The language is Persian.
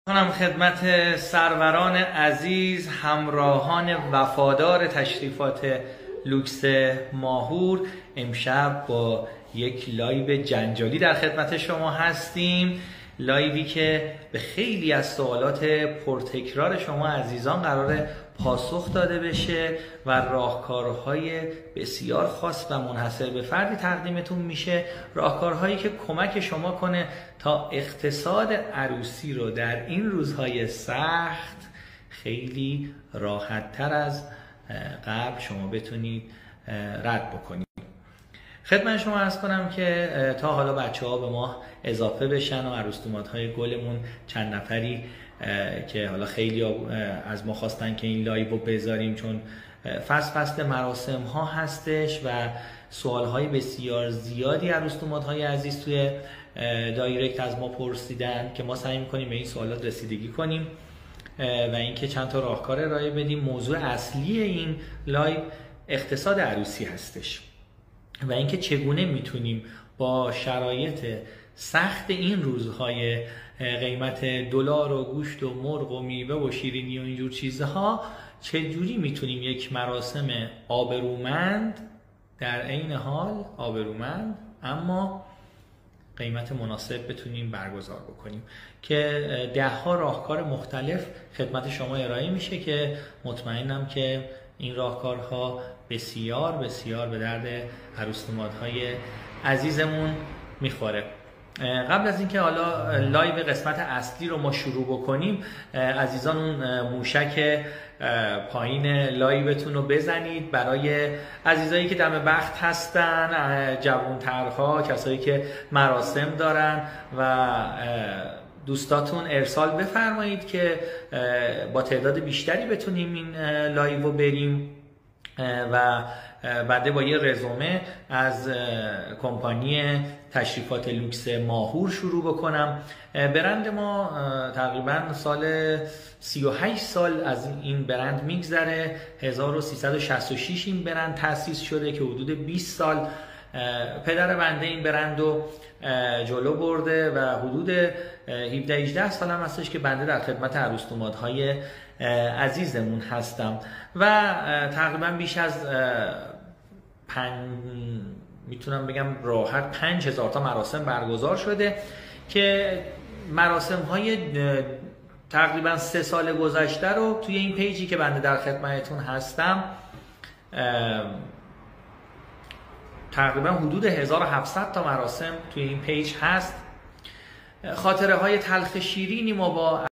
کنم خدمت سروران عزیز، همراهان وفادار تشریفات لوکس ماهور، امشب با یک لایو جنجالی در خدمت شما هستیم. لایوی که به خیلی از سوالات پرتکرار شما عزیزان قراره پاسخ داده بشه و راهکارهای بسیار خاص و منحصر به فردی تقدیمتون میشه، راهکارهایی که کمک شما کنه تا اقتصاد عروسی رو در این روزهای سخت خیلی راحت‌تر از قبل شما بتونید رد بکنید. خدمت شما عرض کنم که تا حالا بچه‌ها به ما اضافه بشن و عروس‌دامادهای گلمون چند نفری که حالا خیلی از ما خواستن که این لایو رو بذاریم، چون فصل مراسم ها هستش و سوال های بسیار زیادی عروس‌دامادهای عزیز توی دایرکت از ما پرسیدن که ما سعی می‌کنیم به این سوالات رسیدگی کنیم و اینکه چند تا راهکار ارائه بدیم. موضوع اصلی این لایو اقتصاد عروسی هستش و اینکه چگونه میتونیم با شرایط سخت این روزهای قیمت دلار و گوشت و مرغ و میوه و شیرینی و اینجور چیزها چجوری میتونیم یک مراسم آبرومند در عین حال آبرومند اما قیمت مناسب بتونیم برگزار بکنیم، که 10 راهکار مختلف خدمت شما ارائه میشه که مطمئنم که این راهکارها بسیار بسیار به درد عروس‌دامادهای عزیزمون میخوره. قبل از اینکه حالا لایو قسمت اصلی رو ما شروع بکنیم، عزیزان اون موشک پایین لایوتون رو بزنید برای عزیزایی که دم بخت هستن، جوانترها، کسایی که مراسم دارن و دوستاتون ارسال بفرمایید که با تعداد بیشتری بتونیم این لایو رو بریم و بعد با یه رزومه از کمپانی تشریفات لوکس ماهور شروع بکنم. برند ما تقریبا سال 38 سال از این برند میگذره. 1366 این برند تأسیس شده که حدود 20 سال پدر بنده این برند رو جلو برده و حدود 17-18 سال هم هستش که بنده در خدمت عروس‌دامادهای عزیزمون هستم و تقریبا بیش از میتونم بگم راحت 5000 تا مراسم برگزار شده که مراسم های تقریبا 3 سال گذشته رو توی این پیجی که بنده در خدمتتون هستم تقریبا حدود 1700 تا مراسم توی این پیج هست. خاطره های تلخ شیرینی ما با